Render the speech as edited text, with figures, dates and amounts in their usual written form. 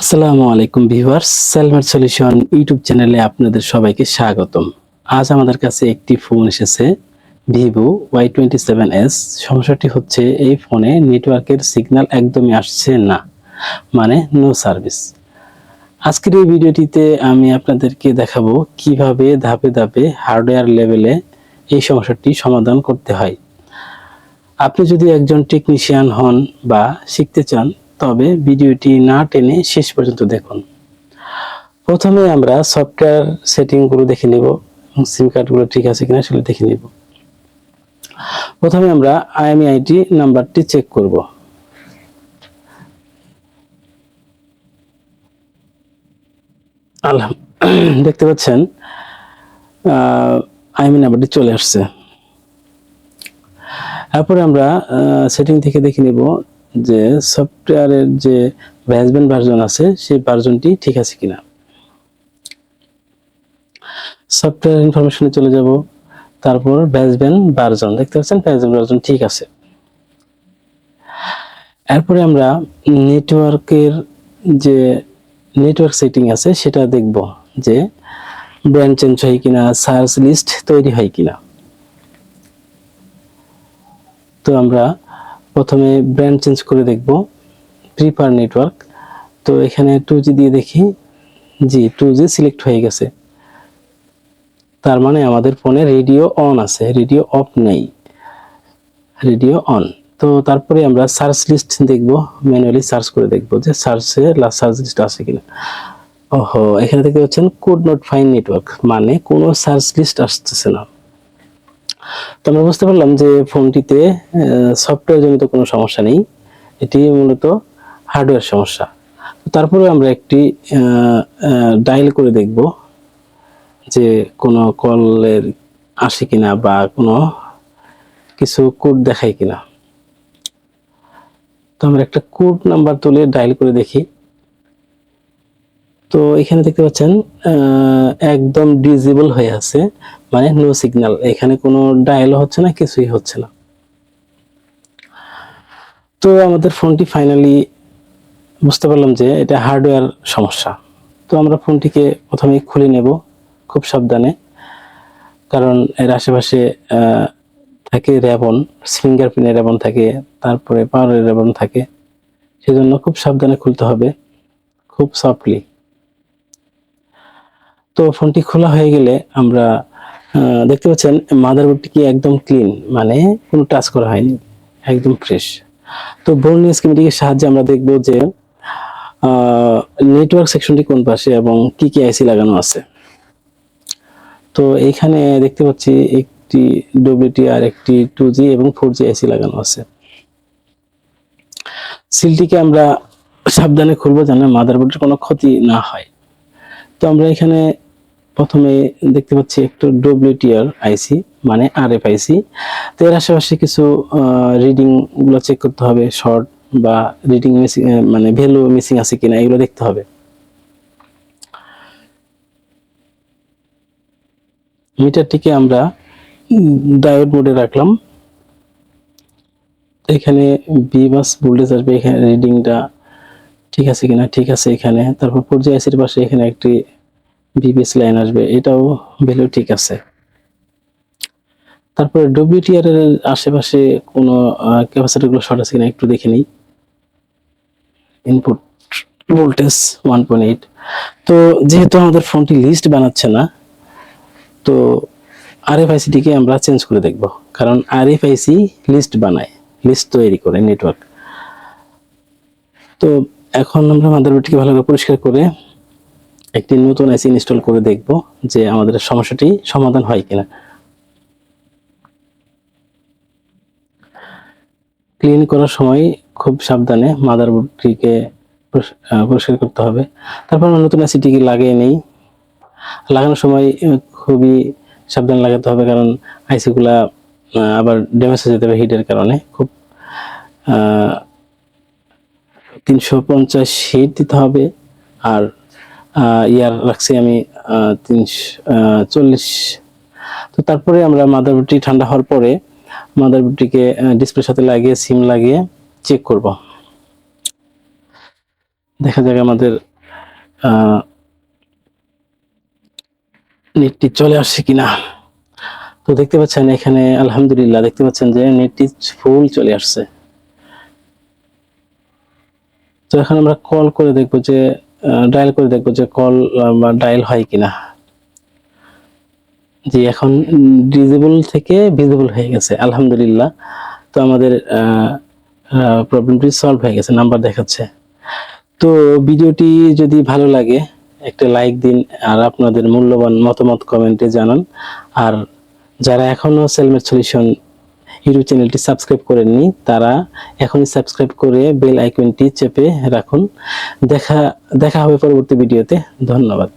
আসসালামু আলাইকুম viewers, সেলভার solution YouTube চ্যানেলে আপনাদের সবাইকে স্বাগতম। আজ আমাদের কাছে একটি ফোন এসেছে, ভিভো Y27s। সমস্যাটি হচ্ছে এই ফোনে নেটওয়ার্কের সিগন্যাল একদমই আসছে না, মানে নো সার্ভিস। আজকের এই ভিডিওটিতে আমি আপনাদেরকে দেখাবো কিভাবে ধাপে ধাপে হার্ডওয়্যার লেভেলে এই সমস্যাটি সমাধান করতে হয়। আপনি যদি একজন টেকনিশিয়ান হন বা শিখতে চান, তবে ভিডিওটি না টেনে শেষ পর্যন্ত দেখুন। প্রথমে আমরা সফটওয়্যার সেটিংগুলো দেখে নিব, সিম কার্ডগুলো ঠিক আছে কিনা সেগুলো দেখে নিব। প্রথমে আমরা IMEI নাম্বারটি চেক করব। দেখতে পাচ্ছেন IMEI নাম্বারটি চলে আসছে। তারপরে আমরা সেটিং থেকে দেখে নিব যে সফটওয়্যারের যে বেসমেন্ট ভার্সন আছে সেই ভার্সনটি ঠিক আছে কিনা। সফটওয়্যার ইনফরমেশনে চলে যাব, তারপর বেসমেন্ট ভার্সন দেখতে পাচ্ছেন বেসমেন্ট ভার্সন ঠিক আছে। এরপরে আমরা নেটওয়ার্কের যে নেটওয়ার্ক সেটিং আছে সেটা দেখব যে ব্র্যান্ড চেঞ্জ হয় কিনা, সার্চ লিস্ট তৈরি হয় কিনা। তো আমরা প্রথমে ব্র্যান্ড চেঞ্জ করে দেখব, প্রিফার নেটওয়ার্ক। তো এখানে 2G দিয়ে দেখি, জি 2G সিলেক্ট হয়ে গেছে। তার মানে আমাদের ফোনে রেডিও অন আছে, রেডিও অফ নেই, রেডিও অন। তো তারপরে আমরা সার্চ লিস্ট দেখব, ম্যানুয়ালি সার্চ করে দেখব যে সার্চ লিস্ট আছে কিনা। ওহো, এখানে দেখতে পাচ্ছেন কুড নট ফাইন্ড নেটওয়ার্ক, মানে কোনো সার্চ লিস্ট আসতেছে না। তো আমরা বুঝতে পারলাম যে ফোনটিতে সফটওয়্যার জনিত কোনো সমস্যা নেই, এটি মূলত হার্ডওয়্যার সমস্যা। তারপরে আমরা একটি ডায়াল করে দেখব যে কোনো কলের আসে কিনা বা কোনো কিছু কোড দেখায় কিনা। তো আমরা একটা কোড নাম্বার তুলে ডায়াল করে দেখি। তো এখানে দেখতে পাচ্ছেন একদম ডিজেবল হয়ে আছে, মানে নো সিগন্যাল। এখানে কোনো ডায়ালও হচ্ছে না, কিছুই হচ্ছে না। তো আমাদের ফোনটি ফাইনালি বুঝতে পারলাম যে এটা হার্ডওয়্যার সমস্যা। তো আমরা ফোনটিকে প্রথমে খুলে নেব খুব সাবধানে, কারণ এর আশেপাশে থাকে র্যাবন, ফিঙ্গারপ্রিন্টের র্যাবন থাকে, তারপরে পাওয়ারের র্যাবন থাকে, সেজন্য খুব সাবধানে খুলতে হবে, খুব সফটলি। তো ফোনটি খোলা হয়ে গেলে আমরা দেখতে পাচ্ছেন মাদারবোর্ডটি কি একদম ক্লিন, মানে কোনো টাচ করা হয়নি, একদম ফ্রেশ। তো বোর্ড স্কিমেটিকের সাহায্যে আমরা দেখব যে নেটওয়ার্ক সেকশনটি কোন পাশে এবং কি কি আইসি লাগানো আছে। তো এইখানে দেখতে পাচ্ছি একটি WTR, একটি 2G এবং 4G আইসি লাগানো আছে। সিলটিকে আমরা সাবধানে খুলবো যেন মাদারবোর্ডের কোনো ক্ষতি না হয়। তো আমরা এখানে প্রথমে দেখতে পাচ্ছি একটু WTR আইসি, মানে RF আইসি। তো এর আশেপাশে কিছু রিডিং গুলো চেক করতে হবে, শর্ট বা রিডিং মিসিং, মানে ভ্যালু মিসিং আছে কিনা এগুলো দেখতে হবে। মিটারটিকে আমরা ডায়োড মোডে রাখলাম। এখানে বিবাস ভোল্টেজ আসবে, এখানে রিডিংটা ঠিক আছে কিনা, ঠিক আছে এখানে। তারপর 4G আইসির পাশে এখানে একটি বিবিএস লাইন আসবে, এটাও ভ্যালু ঠিক আছে। তারপরে WTR এর আশেপাশে কোনো ক্যাপাসিটরগুলো শর্ট আছে কিনা একটু দেখে নিই। Input voltage 1.8। তো যেহেতু আমাদের ফোনটি লিস্ট বানাচ্ছে না, তো RFIC-টিকে আমরা চেঞ্জ করে দেখব, কারণ RFIC লিস্ট বানায়, লিস্ট তৈরি করে নেটওয়ার্ক। তো এখন আমরা মাদারবোর্ডটিকে ভালো করে পরিষ্কার করে একটি নতুন আইসি ইনস্টল করে দেখব যে আমাদের সমস্যাটি সমাধান হয় কিনা। ক্লিন করার সময় খুব সাবধানে মাদারবোর্ডটিকে পরিষ্কার করতে হবে। তারপর আমরা নতুন আইসিটিকে লাগিয়ে নেই। লাগানোর সময় খুবই সাবধানে লাগাতে হবে, কারণ আইসিগুলা আবার ড্যামেজ হয়ে যেতে পারে হিটের কারণে। খুব 350 হিট দিতে হবে। আর ইয়ার রাখছি আমি 340। তো তারপরে আমরা মাদারবোর্ডটি ঠান্ডা হওয়ার পরে মাদারবোর্ডটিকে ডিসপ্লের সাথে লাগিয়ে সিম লাগিয়ে চেক করব। দেখা যাক আমাদের নেটটি চলে আসছে কিনা। তো দেখতে পাচ্ছেন এখানে আলহামদুলিল্লাহ দেখতে পাচ্ছেন যে নেটটি ফুল চলে আসছে। তো এখন আমরা কল করে দেখবো যে ডায়াল করে দেখবো যে কল বা ডায়াল হয় কিনা। জি, এখন ডিজেবল থেকে ভিজিবল হয়ে গেছে আলহামদুলিল্লাহ। তো আমাদের প্রবলেমটি সলভ হয়ে গেছে, নাম্বার দেখাচ্ছে। তো ভিডিওটি যদি ভালো লাগে একটা লাইক দিন, আর আপনাদের মূল্যবান মতামত কমেন্টে জানান। আর যারা এখনো সেলমেট সলিউশন ইউটিউব চ্যানেলটি সাবস্ক্রাইব করেননি তারা এখনই সাবস্ক্রাইব করে বেল আইকনটি চেপে রাখুন। দেখা হবে পরবর্তী ভিডিওতে। ধন্যবাদ।